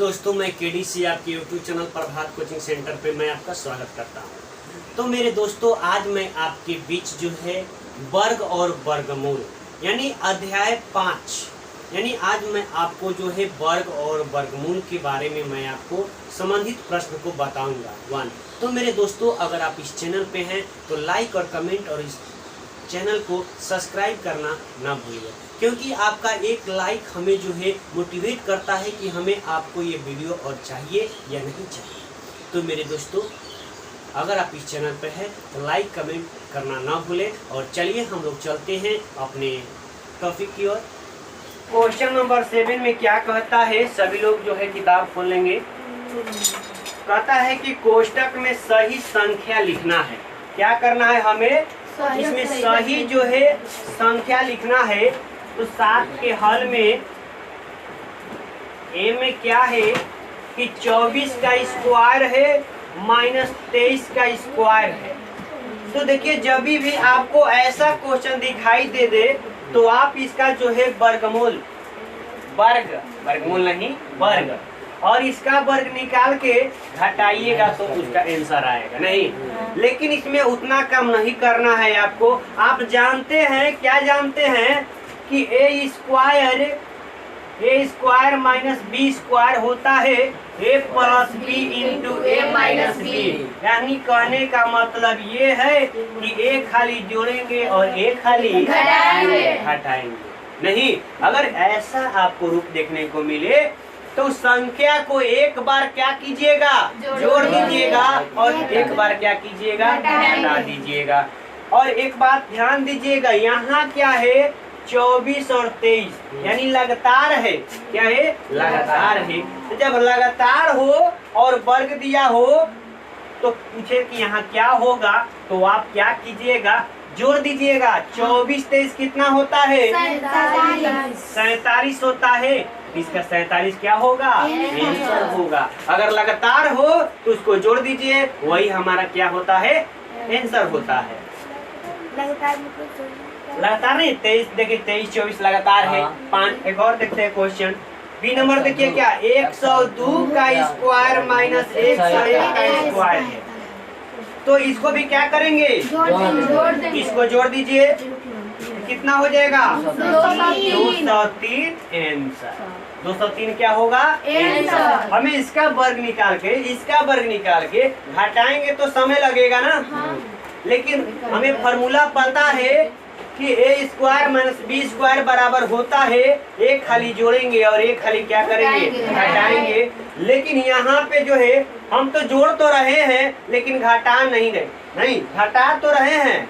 दोस्तों, मैं केडीसी आपके यूट्यूब चैनल प्रभात कोचिंग सेंटर पे मैं आपका स्वागत करता हूं। तो मेरे दोस्तों, आज मैं आपके बीच जो है वर्ग और वर्गमूल यानी अध्याय 5 यानी आज मैं आपको जो है वर्ग और वर्गमूल के बारे में मैं आपको संबंधित प्रश्न को बताऊंगा 1। तो मेरे दोस्तों, अगर आप इस चैनल पे हैं तो लाइक और कमेंट और इस चैनल को सब्सक्राइब करना ना भूलिए, क्योंकि आपका एक लाइक हमें जो है मोटिवेट करता है कि हमें आपको ये वीडियो और चाहिए या नहीं चाहिए। तो मेरे दोस्तों, अगर आप इस चैनल पर हैं तो लाइक कमेंट करना ना भूलें। और चलिए हम लोग चलते हैं अपने टॉपिक की ओर। क्वेश्चन नंबर 7 में क्या कहता है, सभी लोग जो है किताब खोल लेंगे। कहता है कि कोष्टक में सही संख्या लिखना है। क्या करना है हमें? इसमें सही जो है संख्या लिखना है। तो 7 के हल में ए में क्या है कि 24 का स्क्वायर है माइनस 23 का स्क्वायर है। तो देखिए, जब भी आपको ऐसा क्वेश्चन दिखाई दे दे तो आप इसका जो है वर्गमूल वर्गमूल नहीं वर्ग और इसका वर्ग निकाल के घटाइएगा तो उसका आंसर आएगा। नहीं, लेकिन इसमें उतना कम नहीं करना है आपको। आप जानते हैं, क्या जानते हैं कि ए स्क्वायर माइनस बी स्क्वायर होता है ए प्लस बी इंटू ए माइनस बी। यानी कहने का मतलब ये है कि ए खाली जोड़ेंगे और ए खाली घटाएंगे। नहीं, अगर ऐसा आपको रूप देखने को मिले तो संख्या को एक बार क्या कीजिएगा? जोड़ दीजिएगा और एक बार क्या कीजिएगा? घटा दीजिएगा। और एक बात ध्यान दीजिएगा, यहाँ क्या है? 24 और 23 यानी लगातार है। क्या है? लगातार है। तो जब लगातार हो और वर्ग दिया हो तो पूछे कि यहाँ क्या होगा, तो आप क्या कीजिएगा? जोड़ दीजिएगा। 24 23 कितना होता है? 47 होता है। इसका 47 क्या होगा? आंसर होगा। अगर लगातार हो तो उसको जोड़ दीजिए, वही हमारा क्या होता है? आंसर होता है। लगातार नहीं, 23 देखिए 23 24 लगातार है। 5 एक और देखते हैं क्वेश्चन बी नंबर। देखिए क्या 102 का स्क्वायर माइनस 101 का स्क्वायर है। तो इसको भी क्या करेंगे? इसको जोड़ दीजिए, कितना हो जाएगा? 203 आंसर। 203 क्या होगा? आंसर। हमें इसका वर्ग निकाल के घटाएंगे तो समय लगेगा ना। लेकिन हमें फॉर्मूला पता है कि ए स्क्वायर माइनस बी स्क्वायर बराबर होता है एक खाली जोड़ेंगे और एक खाली क्या करेंगे? घटाएंगे। लेकिन यहाँ पे जो है हम तो जोड़ तो रहे हैं लेकिन घटा नहीं रहे। नहीं, घटा तो रहे हैं,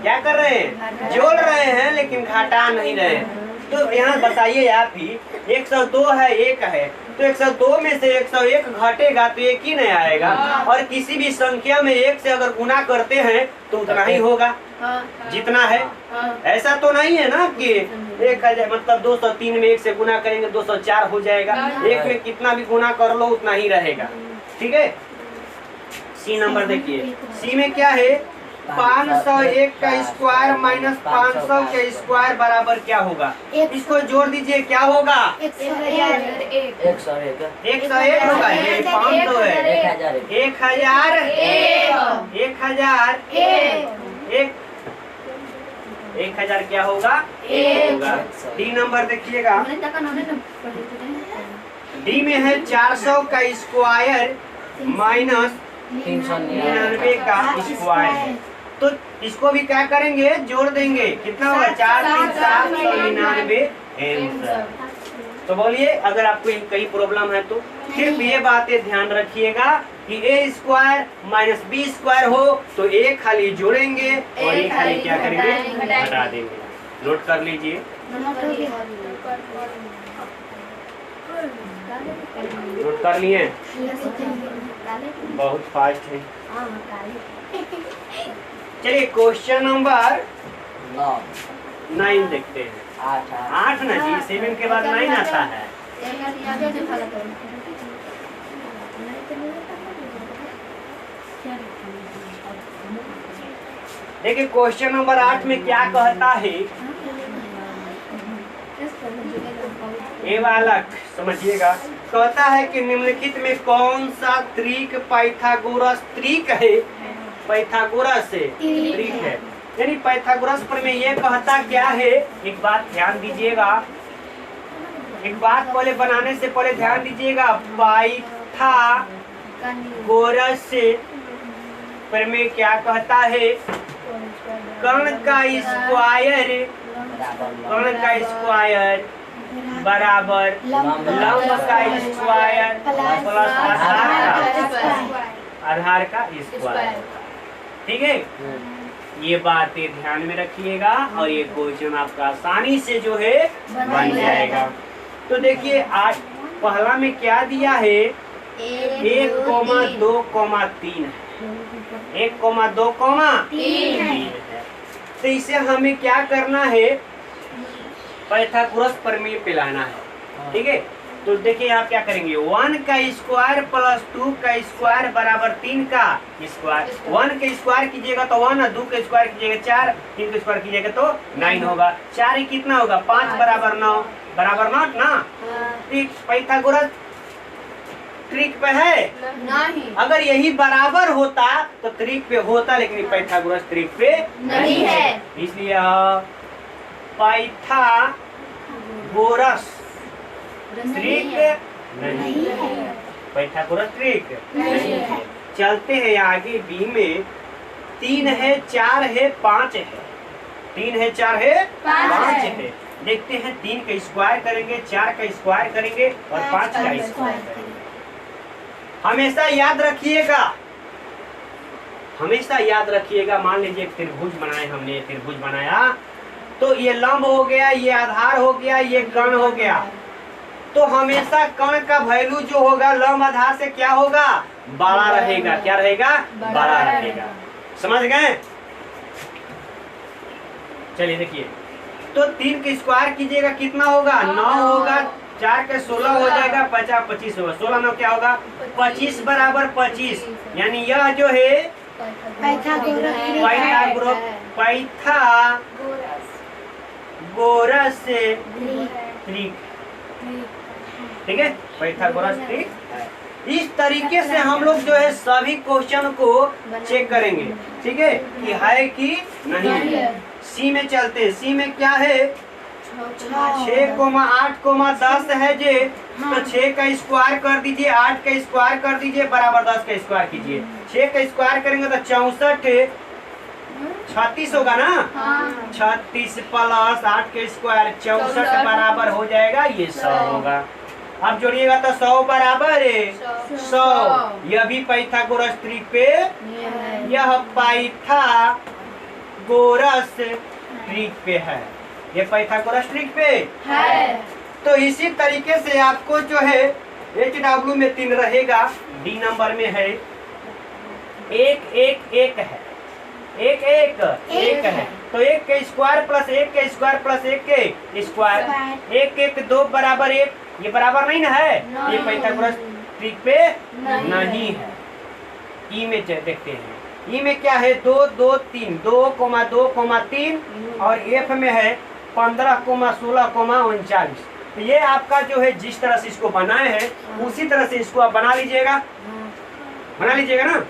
क्या कर रहे हैं? जोड़ रहे हैं लेकिन घटा नहीं रहे। तो यहाँ बताइए आप ही, 102 है, 1 है, तो 102 में से 101 घटेगा तो एक ही नहीं आएगा। और किसी भी संख्या में 1 से अगर गुना करते हैं तो उतना ही होगा जितना है। ऐसा तो नहीं है ना कि 1000 मतलब 203 में 1 से गुना करेंगे 204 हो जाएगा। 1 में कितना भी गुना कर लो उतना ही रहेगा। ठीक है। सी नंबर देखिए, सी में क्या है? 501 का स्क्वायर माइनस 500 के स्क्वायर बराबर क्या होगा? इसको जोड़ दीजिए, क्या होगा? 101 होगा। ये 500 है। 1000 क्या होगा? होगा। डी नंबर देखिएगा, डी में है 400 का स्क्वायर माइनस 399 का स्क्वायर है। तो इसको भी क्या करेंगे? जोड़ देंगे। कितना होगा? 4 3 799 आंसर। तो बोलिए, अगर आपको कहीं प्रॉब्लम है तो सिर्फ ये बातें ध्यान रखिएगा कि ए स्क्वायर माइनस बी स्क्वायर हो तो एक खाली जोड़ेंगे और एक खाली क्या करेंगे? घटा देंगे। नोट कर लीजिए, नोट कर लिए? बहुत फास्ट है। चलिए क्वेश्चन नंबर 9 देखते हैं। 8 ना जी, 7 के बाद 9 आता है। देखिए क्वेश्चन नंबर 8 में क्या कहता है? ए वाला समझिएगा, कहता है कि निम्नलिखित में कौन सा त्रिक पाइथागोरस त्रिक है? पाइथागोरस से त्रिक है, यानी पाइथागोरस पर में ये कहता क्या है? एक बात ध्यान दीजिएगा, एक बात पहले बनाने से पहले ध्यान दीजिएगा। पाइथागोरस से पर में क्या कहता है? कर्ण का स्क्वायर, कर्ण का स्क्वायर बराबर लंब का स्क्वायर प्लस आधार का स्क्वायर। ठीक है, ये बातें ध्यान में रखिएगा और ये क्वेश्चन आपका आसानी से जो है बन जाएगा। तो देखिए आज पहला में क्या दिया है? 1,2,3 है, 1,2,3 है। तो इसे हमें क्या करना है? पाइथागोरस प्रमेय पे लाना है। ठीक है, तो देखिए आप क्या करेंगे? 1 का स्क्वायर प्लस 2 का स्क्वायर बराबर 3 का स्क्वायर। 1 का स्क्वायर कीजिएगा तो 1, 2 का स्क्वायर कीजिएगा 4, 3 का स्क्वायर कीजिएगा तो 9 होगा। 4 ही कितना होगा? 5 बराबर 9, बराबर 9 ना। ठीक, पाइथागोरस त्रिक पे है नहीं। अगर यही बराबर होता तो त्रिक पे होता, लेकिन पाइथागोरस त्रिक पे नहीं है। इसलिए पाइथागोरस त्रिक नहीं है, पाइथागोरस त्रिक नहीं है। चलते हैं आगे। बी में 3 है, 4 है, 5 है। 3 है, 4 है, 5 है। देखते हैं 3 का स्क्वायर करेंगे, 4 का स्क्वायर करेंगे और 5 का स्क्वायर करेंगे। हमेशा याद रखिएगा, हमेशा याद रखिएगा। मान लीजिए एक त्रिभुज बनाए हमने, त्रिभुज बनाया तो ये लंब हो गया, ये आधार हो गया, ये कर्ण हो गया। तो हमेशा कर्ण का वैल्यू जो होगा लंब आधार से क्या होगा? बड़ा रहेगा। क्या रहेगा? बड़ा रहेगा। समझ गए? चलिए देखिए, तो 3 का स्क्वायर कीजिएगा कितना होगा? 9 होगा। 4 का 16 हो जाएगा, 50 25 होगा। 16 9 क्या होगा? 25 बराबर 25। यानी यह जो है पाइथागोरस त्रिक। ठीक है, पाइथागोरस त्रिक। इस तरीके से हम लोग जो है सभी क्वेश्चन को चेक करेंगे। ठीक है, कि है कि नहीं। सी में चलते। सी में क्या है? 6,8,10 है जे, तो 6 का स्क्वायर कर दीजिए, 8 का स्क्वायर कर दीजिए बराबर 10 का स्क्वायर कीजिए। 6 का स्क्वायर करेंगे तो 64 36 होगा ना। 36 प्लस 8 के स्क्वायर 64 बराबर हो जाएगा, ये 100 होगा। अब जोड़िएगा तो 100 बराबर है 100। यह भी पाइथागोरस त्रिक पे, यह पाइथागोरस त्रिक पे है, ये पाइथागोरस त्रिक पे है। तो इसी तरीके से आपको जो है HW में 3 रहेगा, डी नंबर में है 1 1 1 है, 1 1 1 है। तो 1 का स्क्वायर प्लस 1 का स्क्वायर प्लस 1 के स्क्वायर, 1 1 2 बराबर 1। ये बराबर नहीं ना है, ये पाइथागोरस त्रिक पे नहीं है। ई में देखते हैं, ई में क्या है? 2 2 3, 2,2,3 और एफ में है 15,16,39। तो ये आपका जो है जिस तरह से इसको बनाए हैं उसी तरह से इसको आप बना लीजिएगा, बना लीजिएगा ना।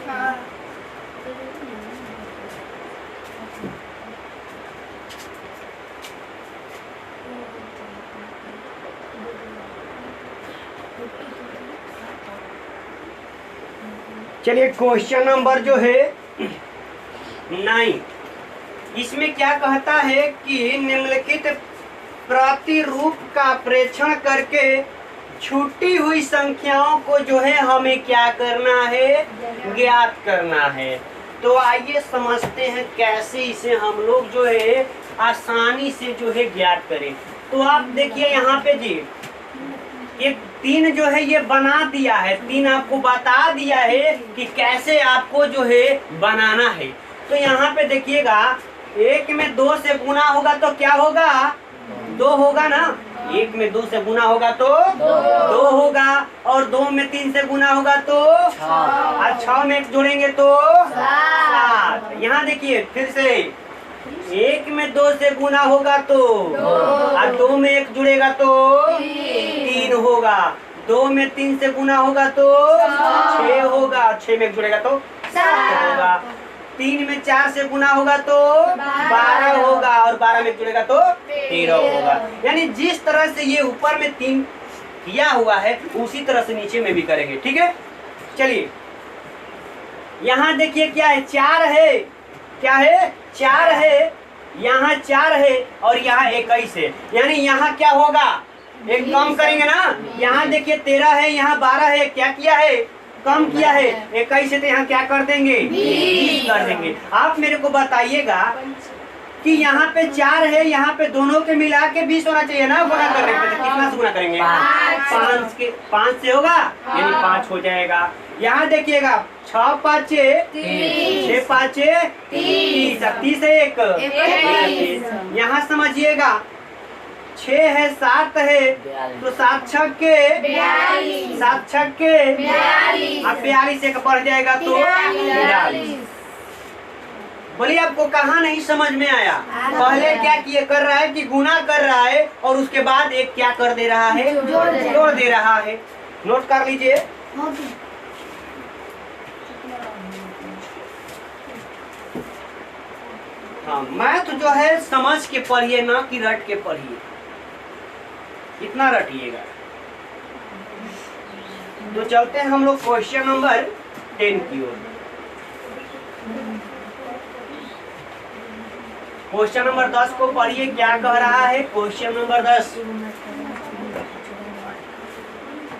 चलिए क्वेश्चन नंबर जो है 9, इसमें क्या कहता है कि निम्नलिखित प्रतिरूप का प्रेक्षण करके छूटी हुई संख्याओं को जो है हमें क्या करना है? ज्ञात करना है। तो आइए समझते हैं कैसे इसे हम लोग जो है आसानी से जो है ज्ञात करें। तो आप देखिए यहाँ पे जी एक 3 जो है ये बना दिया है, 3 आपको बता दिया है कि कैसे आपको जो है बनाना है। तो यहाँ पे देखिएगा 1 में 2 से गुना होगा तो क्या होगा? 2 होगा ना। 1 में 2 से गुना होगा तो 2 होगा, और 2 में 3 से गुना होगा तो 6 में जोड़ेंगे तो 7। यहाँ देखिए फिर से 1 में 2 से गुना होगा तो और 2 में 1 जुड़ेगा तो 3 होगा। 2 में 3 से गुना होगा तो 6 होगा। 6 में 1 जुड़ेगा तो 7 होगा। 3 में 4 से गुना होगा तो 12 होगा और 12 में 1 जुड़ेगा तो 13 होगा। यानी जिस तरह से ये ऊपर में 3 किया हुआ है उसी तरह से नीचे में भी करेंगे। ठीक है, चलिए यहाँ देखिए क्या है, 4 है। क्या है? 4 है। यहाँ 4 है और यहाँ 21 है। यानी यहाँ क्या होगा, एक कम करेंगे ना। यहाँ देखिए 13 है, यहाँ 12 है, क्या किया है, कम किया है। 21 है तो यहाँ क्या कर देंगे, 20 कर देंगे। आप मेरे को बताइएगा कि यहाँ पे 4 है, यहाँ पे दोनों के मिला के 20 होना चाहिए ना। गुना करने पे तो कितना से गुना करेंगे, 5 से होगा, यानी 5 हो जाएगा। यहाँ देखिएगा 6 5 6 5 30, 30 है 1। यहाँ समझिएगा 6 है, 7 है तो 7 6 के 7 6 के 42, एक बढ़ जाएगा तो 42। बोलिए आपको कहाँ नहीं समझ में आया? पहले क्या किए कर रहा है कि गुना कर रहा है और उसके बाद एक क्या कर दे रहा है, जोड़ दे रहा है। नोट कर लीजिए। हाँ, मैथ जो है समझ के पढ़िए ना कि रट के पढ़िए, इतना रटिएगा। तो चलते हैं हम लोग क्वेश्चन नंबर 10 की ओर। क्वेश्चन नंबर 10 को पढ़िए, क्या कह रहा है क्वेश्चन नंबर 10।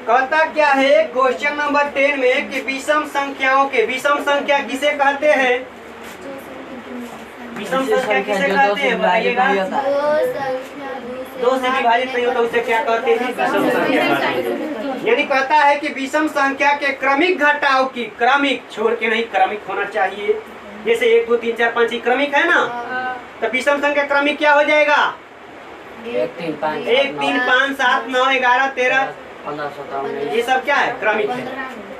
कहता क्या है क्वेश्चन नंबर 10 में कि विषम संख्याओं के, विषम संख्या किसे कहते हैं, विषम संख्या किसे कहते हैं बताइएगा। 2 से विभाजित नहीं होता उसे क्या कहते हैं, विषम संख्या कहते हैं। यानी कहता है कि विषम संख्या के क्रमिक घटाव की, क्रमिक छोड़ के नहीं, क्रमिक होना चाहिए। जैसे 1 2 3 4 5 क्रमिक है ना, तो विषम संख्या क्रमिक क्या हो जाएगा, 1 3 5 7 9 11 13 15 17 ये सब क्या है, क्रमिक है।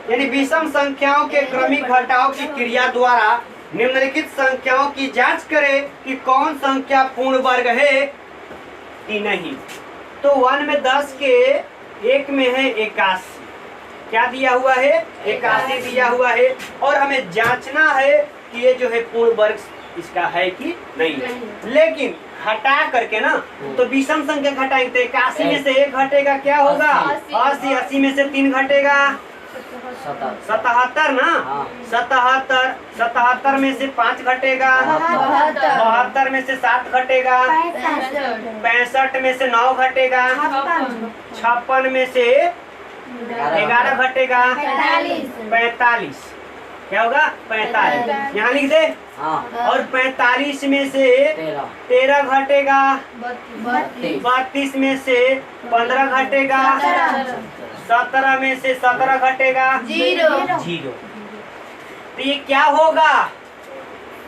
यानी विषम संख्याओं के क्रमिक घटाव की क्रिया द्वारा निम्नलिखित संख्याओं की जांच करें कि कौन संख्या पूर्ण वर्ग है कि नहीं। तो 1 में 10 के 1 में है 81, क्या दिया हुआ है, 81 दिया हुआ है। और हमें जांचना है कि ये जो है पूर्ण वर्ग इसका है कि नहीं है। लेकिन हटा करके ना, तो विषम संख्या घटाएंगे तो 81 में से 1 घटेगा, क्या होगा 80, 80 में से 3 घटेगा 77 ना, 77, 77 में से 5 घटेगा 72 में से 7 घटेगा 65 में से 9 घटेगा 56 में से 11 घटेगा 45, क्या होगा 45, यहाँ लिख दे। और 45 में से 13 घटेगा 32 में से 15 घटेगा 17 में से 17 घटेगा 0। तो ये क्या होगा,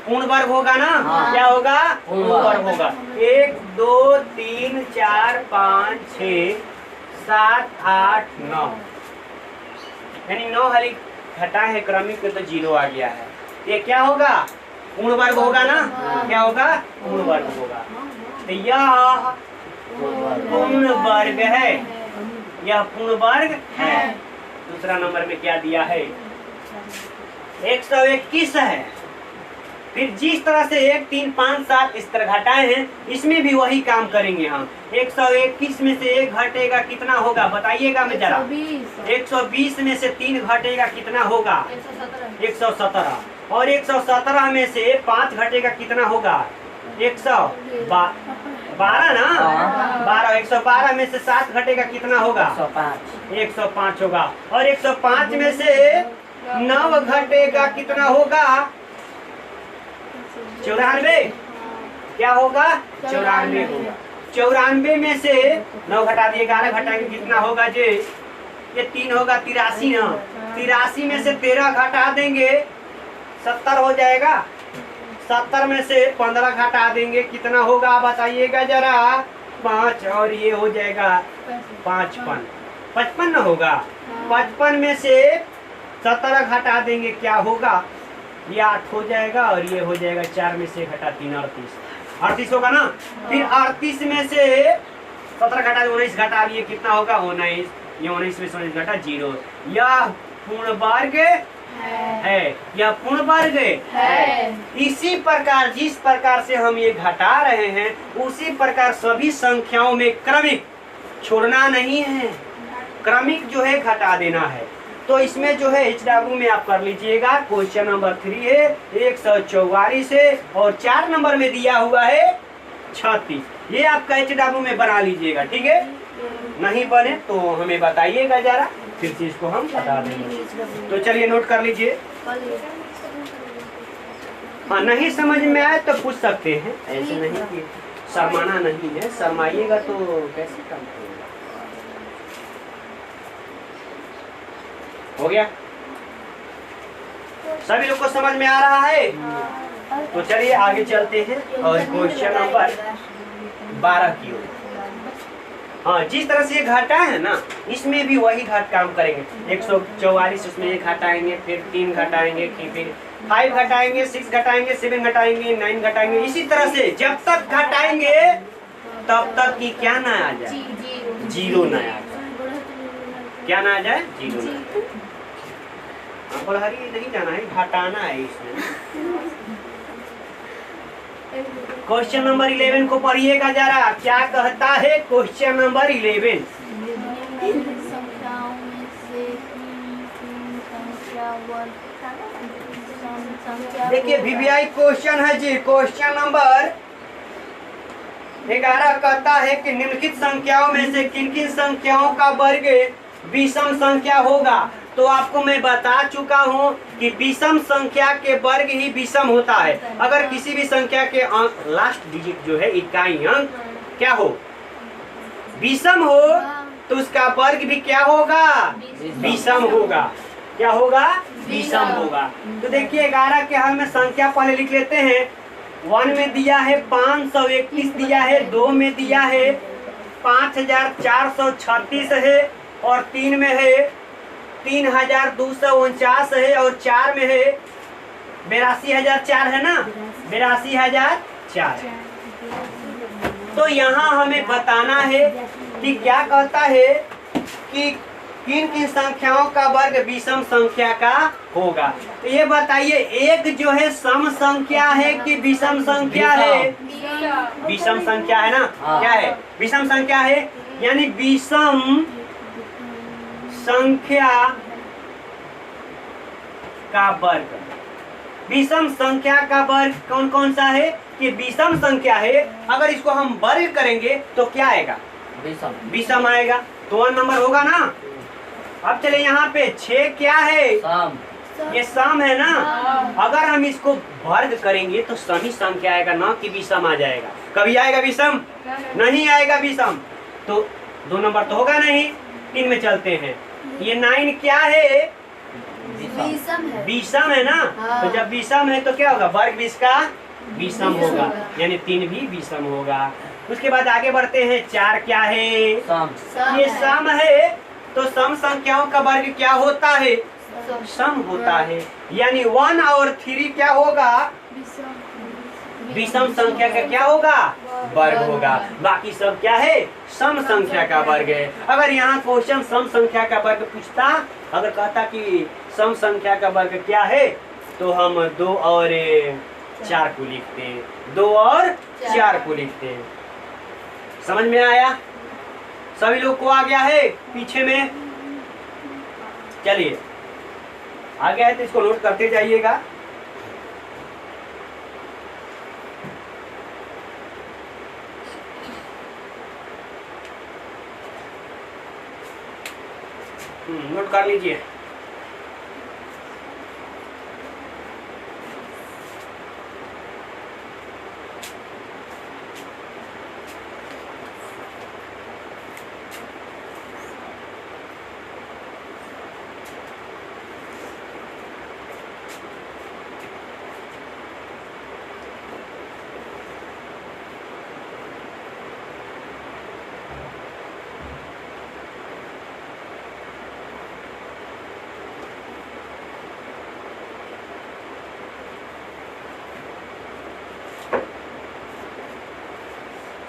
पूर्ण वर्ग होगा ना। क्या होगा, पूर्ण वर्ग होगा। 1 2 3 4 5 6 7 8 9, यानी 9 हली घटा है क्रमिक में तो 0 आ गया है। ये क्या होगा, पूर्ण वर्ग होगा ना। क्या होगा, पूर्ण वर्ग होगा। तो यह पूर्ण वर्ग है, यह पूर्ण वर्ग है। दूसरा नंबर में क्या दिया है, 121 है। फिर जिस तरह से 1 3 5 7 इस तरह घटाए हैं, इसमें भी वही काम करेंगे हम। 121 में से 1 घटेगा कितना होगा बताइएगा मैं जरा। 120 में से 3 घटेगा कितना होगा, 117। और 117 में से 5 घटेगा कितना होगा, 112 ना, 12। 112 में से 7 घटेगा कितना होगा, 105 होगा। और 105 में से 9 घटेगा कितना होगा, 94। क्या होगा, 94 होगा। 94 में से 9 घटा दिए, 11 घटाएंगे कितना होगा जी, ये 3 होगा 83 ना। 83 में से 13 घटा देंगे 70 हो जाएगा। 70 में से 15 घटा देंगे कितना होगा बताइएगा जरा, 5। और ये हो जाएगा 55, 55 ना होगा। 55 में से 17 घटा देंगे क्या होगा, ये 8 हो जाएगा। और ये हो जाएगा 4 में से घटा 3 38। 38 होगा ना। फिर 38 में से 17 घटा 19 घटा लिए कितना होगा 19, ये 19 में से 19 घटा 0। यह पूर्ण वर्ग है, यह पूर्ण वर्ग है। इसी प्रकार जिस प्रकार से हम ये घटा रहे हैं उसी प्रकार सभी संख्याओं में क्रमिक छोड़ना नहीं है, क्रमिक जो है घटा देना है। तो इसमें जो है HW में आप कर लीजिएगा। क्वेश्चन नंबर 3 है 144 है और 4 नंबर में दिया हुआ है 36। ये आपका HW में बना लीजिएगा, ठीक है। नहीं बने तो हमें बताइएगा जरा, फिर से इसको हम बता देंगे। तो चलिए नोट कर लीजिए। हाँ, नहीं समझ में आए तो पूछ सकते हैं, ऐसे नहीं कि शर्माना नहीं है, शर्माइएगा तो कैसे काम करेगा। हो गया, सभी लोग को समझ में आ रहा है? तो चलिए आगे चलते हैं और क्वेश्चन नंबर 12 की ओर। हाँ, जिस तरह से ये घाटा है ना, इसमें भी वही घाट काम करेंगे। 144 उसमें 1 घटाएंगे, फिर 3 घटाएंगे, फिर 5 घटाएंगे, 6 घटाएंगे, 7 घटाएंगे, 9 घटाएंगे। इसी तरह से जब तक घटाएंगे तब तक कि क्या ना आ जाए, 0 ना आ जाए। क्या ना आ जाए, 0 ना आ जाए। बड़हरी नहीं जाना है, घटाना है इसमें। क्वेश्चन नंबर 11 को पढ़िएगा जरा, क्या कहता है क्वेश्चन नंबर 11। देखिए VVI क्वेश्चन है जी। क्वेश्चन नंबर 11 कहता है कि निम्नलिखित संख्याओं में से किन किन संख्याओं का वर्ग विषम संख्या होगा। तो आपको मैं बता चुका हूँ कि विषम संख्या के वर्ग ही विषम होता है। अगर किसी भी संख्या के अंक लास्ट डिजिट जो है इकाई अंक क्या हो, विषम हो, तो उसका वर्ग भी क्या होगा, विषम होगा। क्या होगा, विषम होगा। तो देखिए 11 के हल में संख्या पहले लिख लेते हैं। 1 में दिया है 531 दिया है, 2 में दिया है 5436 है और 3 में है 3249 है और 4 में है 82,004 है ना, 82,004। तो यहाँ हमें बताना है कि क्या कहता है कि किन किन संख्याओं का वर्ग विषम संख्या का होगा। तो ये बताइए, एक जो है सम संख्या है कि विषम संख्या है? विषम संख्या है ना। क्या है, विषम संख्या है, यानी विषम संख्या का वर्ग। विषम संख्या का वर्ग कौन कौन सा है कि विषम संख्या है। अगर इसको हम वर्ग करेंगे तो क्या आएगा, विषम आएगा। तो 1 नंबर होगा ना। अब चले यहाँ पे 6 क्या है, सम। ये सम है ना। अगर हम इसको वर्ग करेंगे तो समी संख्या आएगा, ना कि विषम आ जाएगा। कभी आएगा विषम? नहीं आएगा विषम। तो 2 नंबर तो होगा नहीं। 3 में चलते हैं। ये 9 क्या है, विषम है ना। तो जब विषम है तो क्या होगा, वर्ग भी इसका विषम होगा, यानी 3 भी विषम होगा। उसके बाद आगे बढ़ते हैं। 4 क्या है, ये सम है। तो सम संख्याओं का वर्ग क्या होता है, सम होता है, यानी 1 और 3 क्या होगा, विषम संख्या का क्या होगा, वर्ग होगा। बाकी सब क्या है, सम संख्या का वर्ग है। अगर यहाँ क्वेश्चन सम संख्या का वर्ग पूछता, अगर कहता कि सम संख्या का वर्ग क्या है, तो हम 2 और 4 को लिखते हैं, 2 और 4 को लिखते हैं। समझ में आया? सभी लोग को आ गया है पीछे में? चलिए आ गया है तो इसको नोट करते जाइएगा। नोट कर लीजिए।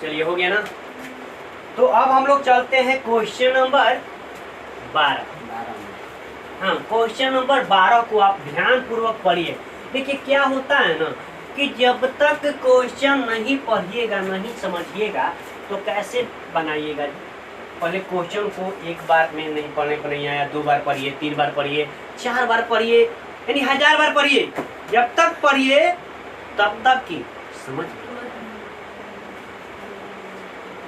चलिए हो गया ना। तो अब हम लोग चलते हैं क्वेश्चन नंबर 12। 12 में। हाँ, क्वेश्चन नंबर 12 को आप ध्यान पूर्वक पढ़िए। देखिए क्या होता है ना कि जब तक क्वेश्चन नहीं पढ़िएगा, नहीं समझिएगा, तो कैसे बनाइएगा। पहले क्वेश्चन को एक बार में नहीं पढ़ने को नहीं आया, 2 बार पढ़िए, 3 बार पढ़िए, 4 बार पढ़िए, यानी 1000 बार पढ़िए। जब तक पढ़िए तब तक की समझ।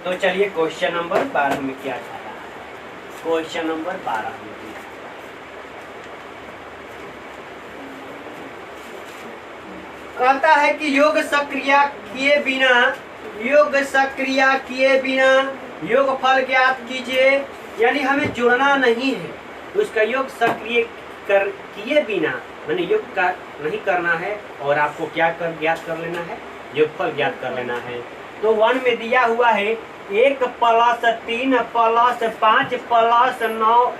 तो चलिए क्वेश्चन नंबर 12 में क्या था। क्वेश्चन नंबर 12 में कहता है कि योग सक्रिया किए बिना योगफल ज्ञात कीजिए। यानी हमें जोड़ना नहीं है, उसका योग सक्रिय किए बिना मैंने योग का नहीं करना है, और आपको क्या ज्ञात कर लेना है, योगफल ज्ञात कर लेना है। तो 1 में दिया हुआ है 1 + 3 + 5 + 9,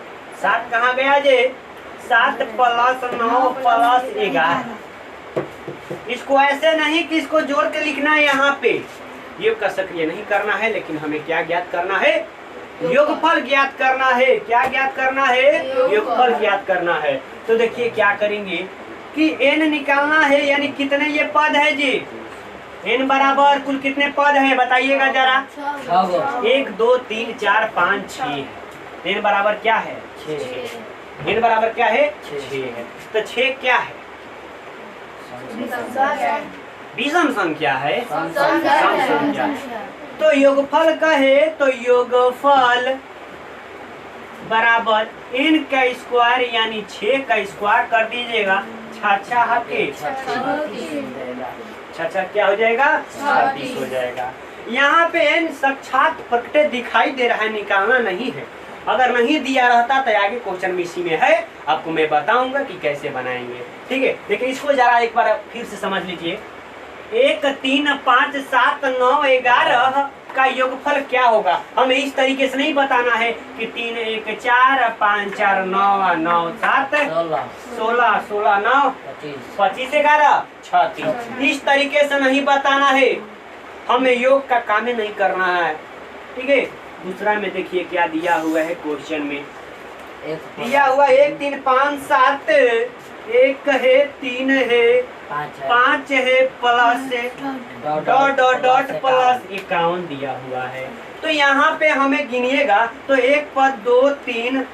7 कहाँ गया जे, 7 + 9 + 11। इसको ऐसे नहीं कि इसको जोड़ के लिखना है यहाँ पे, योग का सक्रिय नहीं करना है, लेकिन हमें क्या ज्ञात करना है, योगफल ज्ञात करना है। क्या ज्ञात करना है, योगफल ज्ञात करना है। तो देखिए क्या करेंगे कि n निकालना है, यानी कितने ये पद है जी, n बराबर कुल कितने पद हैं बताइएगा जरा। 1 2 3 4 5 6। n बराबर क्या है, 6। n बराबर क्या है, 6 है। तो 6 क्या है, विषम संख्या है, सम संख्या। तो योगफल का है, तो योगफल बराबर n का स्क्वायर यानी 6 का स्क्वायर कर दीजिएगा, 6 के 6 क्या हो जाएगा, 36 हो जाएगा। यहाँ पे n साक्षात प्रकटे दिखाई दे रहा है, निकालना नहीं है। अगर नहीं दिया रहता तो आगे क्वेश्चन में इसी में है, आपको मैं बताऊंगा कि कैसे बनाएंगे। ठीक है, लेकिन इसको जरा एक बार फिर से समझ लीजिए। 1 3 5 7 9 11 का योगफल क्या होगा। हमें इस तरीके से नहीं बताना है कि 3 1 4 5 4 9 9 7 16 16 9 25 11 36। इस तरीके से नहीं बताना है, हमें योग का काम ही नहीं करना है। ठीक है। दूसरा में देखिए क्या दिया हुआ है क्वेश्चन में, दिया हुआ 1 3 5 7, 1 है 3 है 5 है प्लस डॉट प्लस 51 दिया हुआ है। तो यहाँ पे हमें गिनिएगा तो 1 पद 2 3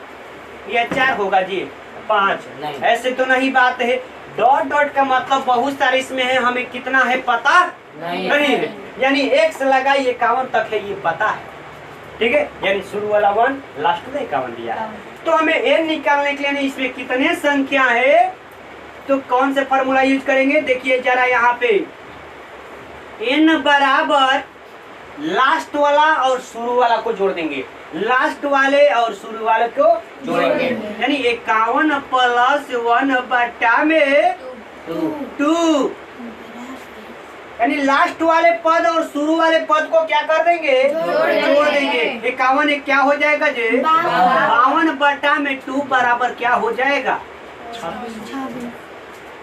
या 4 होगा जी, 5 ऐसे तो नहीं बात है। डॉट का मतलब बहुत सारे इसमें है, हमें कितना है पता नहीं है, यानी 1 से लगाई 51 तक है ये पता है। ठीक है, यानी शुरू वाला 1 लास्ट में 51 दिया है। तो हमें n निकालने के लिए इसमें कितने संख्या है, तो कौन से फॉर्मूला यूज करेंगे देखिए जरा यहाँ पे। n बराबर लास्ट वाला और शुरू वाला को जोड़ देंगे, लास्ट वाले और शुरू वाले को जोड़ेंगे, यानी 51 + 1 बटा में 2, यानी लास्ट वाले पद और शुरू वाले पद को क्या कर देंगे, जोड़ देंगे। 51 एक क्या हो जाएगा जी, 52 बटा में 2 बराबर क्या हो जाएगा, 26।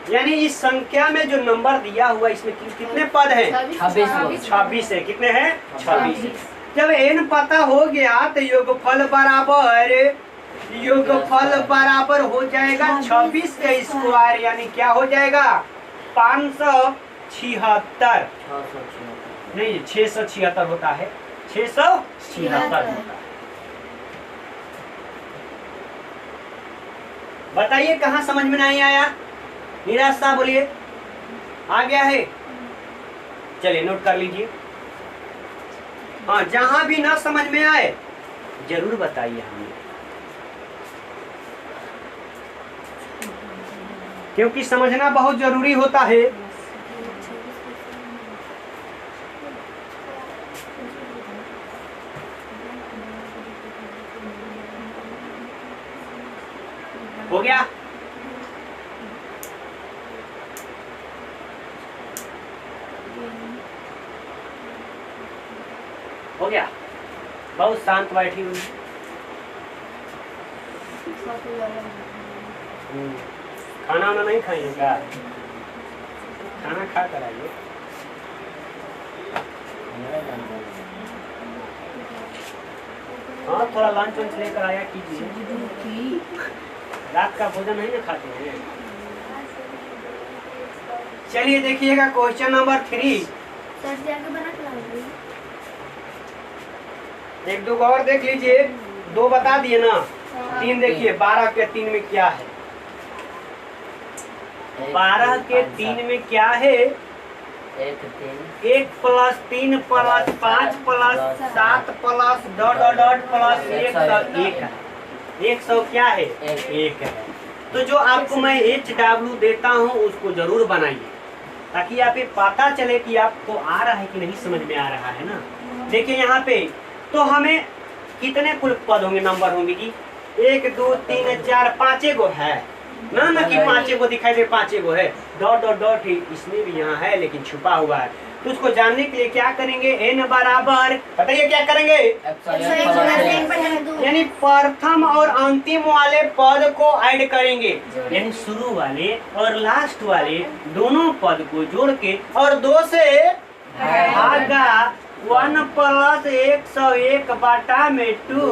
यानी इस संख्या में जो नंबर दिया हुआ इसमें कितने पद हैं, 26 है। कितने हैं, 26। जब n पता हो गया तो योगफल बराबर हो जाएगा 26 का स्क्वायर, यानी क्या हो जाएगा 576 नहीं 676 होता है, 676 होता है। बताइए कहाँ समझ में नहीं आया, नीरज साहब बोलिए, आ गया है, चलिए नोट कर लीजिए। हाँ, जहां भी ना समझ में आए जरूर बताइए हमें, क्योंकि समझना बहुत जरूरी होता है। हो गया, हो गया, बहुत शांत बैठी हुई। खाना वाना नहीं खाएंगे क्या, खाना खा कर आइए। हाँ थोड़ा लंच वंच लेकर आया कीजिए, रात का भोजन नहीं ना खाते हैं। चलिए देखिएगा क्वेश्चन नंबर 3। एक दो और देख लीजिए, 2 बता दिए ना, 3 देखिए 12 के 3 में क्या है। 12 के 3 में क्या है? 1 plus 3 plus 5 plus 7 plus dot dot dot plus 101 है। 100 क्या है? 1 है। तो जो आपको मैं HW देता हूँ उसको जरूर बनाइए, ताकि आप ये पता चले कि आपको आ रहा है कि नहीं समझ में आ रहा है ना। देखिए यहाँ पे तो हमें कितने कुल पद होंगे, नंबर होंगे कि 1 2 3 4 5 गो है ना कि 5 गो दिखाई दे, 5 गो है। डॉट डॉट डॉट इसमें भी यहाँ है लेकिन छुपा हुआ है। तो उसको जानने के लिए क्या करेंगे? n बराबर, बताइए क्या करेंगे? यानी प्रथम और अंतिम वाले पद को ऐड करेंगे, यानी शुरू वाले और लास्ट वाले दोनों पद को जोड़ के और 2 से भागा 1 प्लस 101 बटा में 2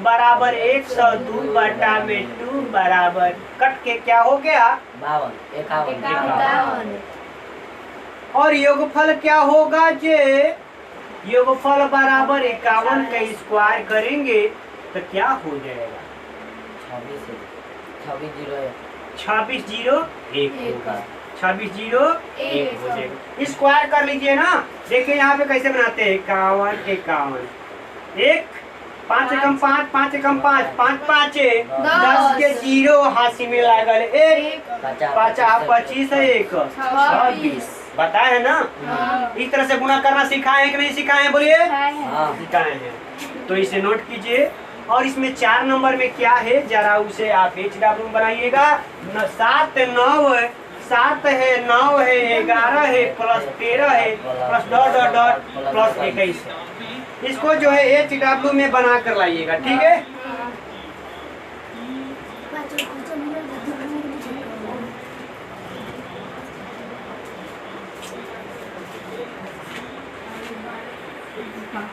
बराबर 102 बटा में 2 बराबर कट के क्या हो गया? 52। और योगफल क्या होगा जे? योगफल बराबर 51 का स्क्वायर करेंगे तो क्या हो जाएगा? 26 0 1 होगा, 26 0 1 हो जाएगा। स्क्वायर कर लीजिए ना। देखिए यहाँ पे कैसे बनाते हैं, 51 51 1 5 एकम 5 5 एकम 5 5 5 10 के 0 हाथी में लागल 1 5 25 1 26 बताए है ना। इस तरह से गुणा करना सिखाए हैं कि नहीं सिखाए हैं? बोलिए सिखाए हैं। तो इसे नोट कीजिए। और इसमें 4 नंबर में क्या है जरा उसे आप HW बनाइएगा। 7 9 है, 7 है, 9 है, 11 है, प्लस 13 है, plus dot dot dot plus 21 है। इसको जो है HW में बना कर लाइएगा, ठीक है। हाँ।